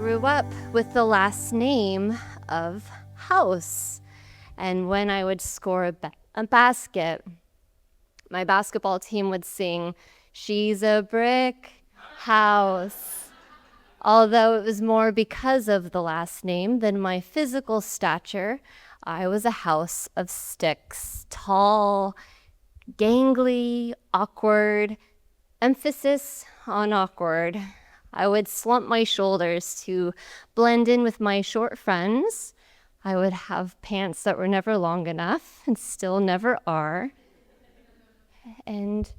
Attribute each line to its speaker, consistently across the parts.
Speaker 1: grew up with the last name of House. And when I would score a basket, my basketball team would sing, "She's a brick house." Although it was more because of the last name than my physical stature, I was a house of sticks, tall, gangly, awkward, emphasis on awkward. I would slump my shoulders to blend in with my short friends. I would have pants that were never long enough and still never are. And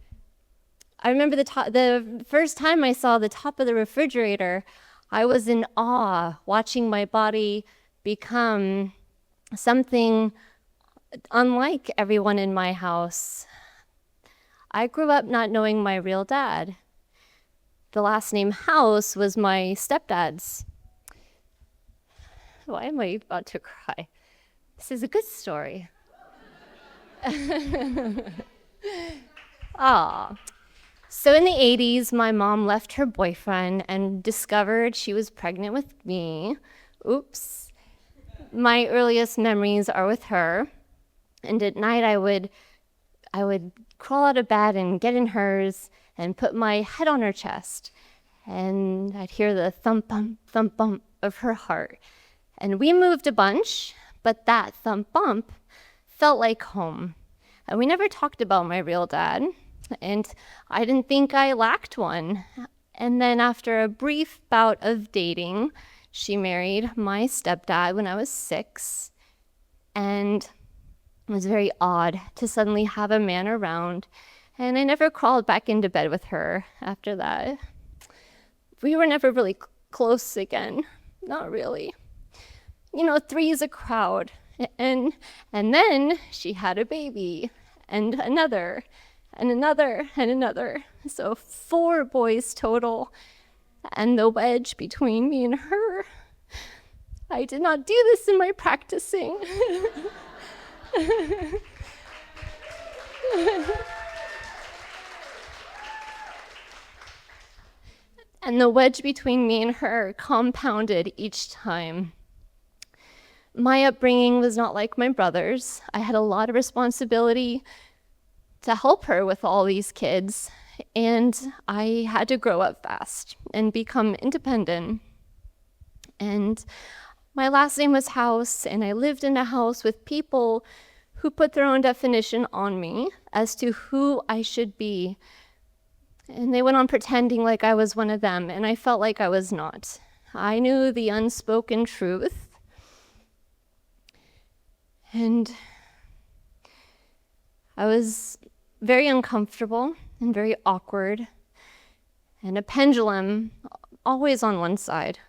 Speaker 1: I remember the first time I saw the top of the refrigerator, I was in awe watching my body become something unlike everyone in my house. I grew up not knowing my real dad. The last name House was my stepdad's. Why am I about to cry? This is a good story. Aw. So in the 80s, my mom left her boyfriend and discovered she was pregnant with me. Oops. My earliest memories are with her. And at night, I would crawl out of bed and get in hers and put my head on her chest. And I'd hear the thump bump of her heart. And we moved a bunch, but that thump bump felt like home. And we never talked about my real dad, and I didn't think I lacked one. And then after a brief bout of dating, she married my stepdad when I was 6, and it was very odd to suddenly have a man around, and I never crawled back into bed with her after that. We were never really close again, not really. 3 is a crowd, and then she had a baby, and another, and another, and another. So 4 boys total, and the wedge between me and her. I did not do this in my practicing. And the wedge between me and her compounded each time. My upbringing was not like my brother's. I had a lot of responsibility to help her with all these kids, and I had to grow up fast and become independent. And my last name was House, and I lived in a house with people who put their own definition on me as to who I should be. And they went on pretending like I was one of them, and I felt like I was not. I knew the unspoken truth. And I was very uncomfortable and very awkward, and a pendulum always on one side.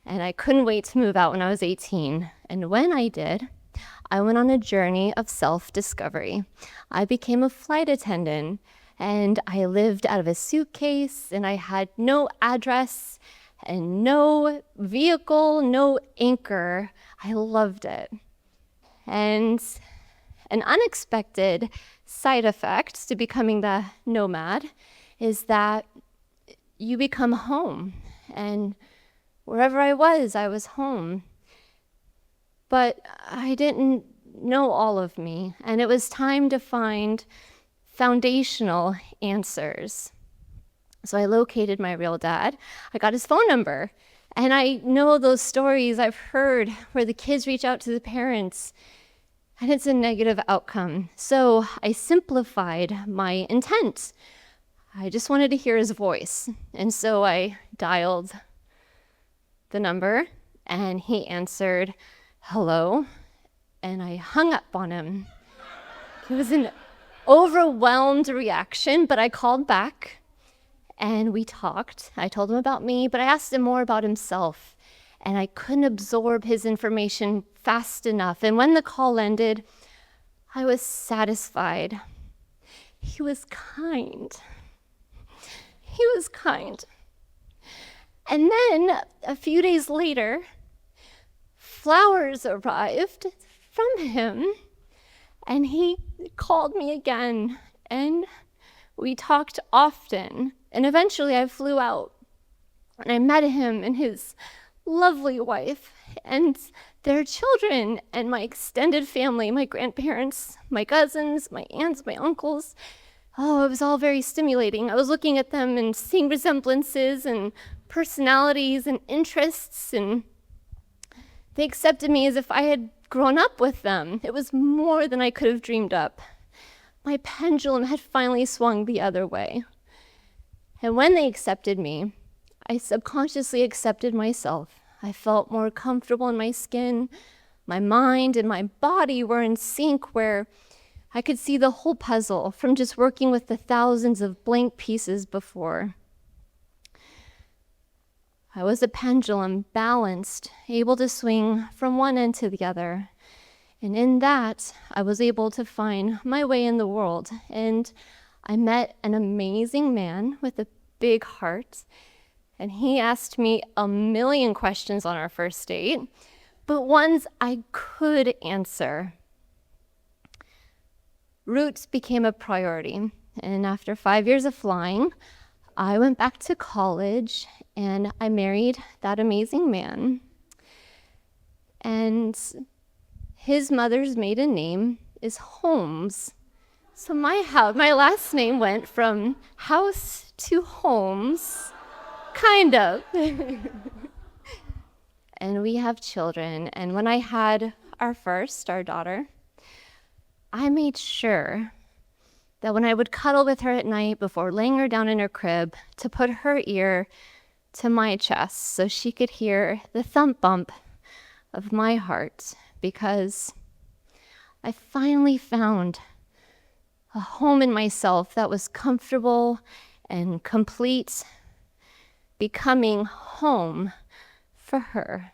Speaker 1: And I couldn't wait to move out when I was 18. And when I did, I went on a journey of self-discovery. I became a flight attendant, and I lived out of a suitcase, and I had no address and no vehicle, no anchor. I loved it. And an unexpected side effect to becoming the nomad is that you become home. And wherever I was home. But I didn't know all of me, and it was time to find foundational answers. So I located my real dad. I got his phone number, and I know those stories I've heard where the kids reach out to the parents, and it's a negative outcome. So I simplified my intent. I just wanted to hear his voice, and so I dialed the number, and he answered, "Hello," and I hung up on him. It was an overwhelmed reaction, but I called back, and we talked. I told him about me, but I asked him more about himself, and I couldn't absorb his information fast enough. And when the call ended, I was satisfied. He was kind. He was kind. And then a few days later, flowers arrived from him, and he called me again, and we talked often, and eventually I flew out. And I met him and his lovely wife and their children and my extended family, my grandparents, my cousins, my aunts, my uncles. Oh, it was all very stimulating. I was looking at them and seeing resemblances and personalities and interests, and they accepted me as if I had grown up with them. It was more than I could have dreamed up. My pendulum had finally swung the other way. And when they accepted me, I subconsciously accepted myself. I felt more comfortable in my skin. My mind and my body were in sync, where I could see the whole puzzle from just working with the thousands of blank pieces before. I was a pendulum, balanced, able to swing from one end to the other. And in that, I was able to find my way in the world. And I met an amazing man with a big heart. And he asked me a million questions on our first date, but ones I could answer. Roots became a priority. And after 5 years of flying, I went back to college and I married that amazing man. And his mother's maiden name is Holmes. So my last name went from House to Holmes, kind of. And we have children. And when I had our daughter, I made sure that when I would cuddle with her at night before laying her down in her crib, to put her ear to my chest so she could hear the thump bump of my heart, because I finally found a home in myself that was comfortable and complete, becoming home for her.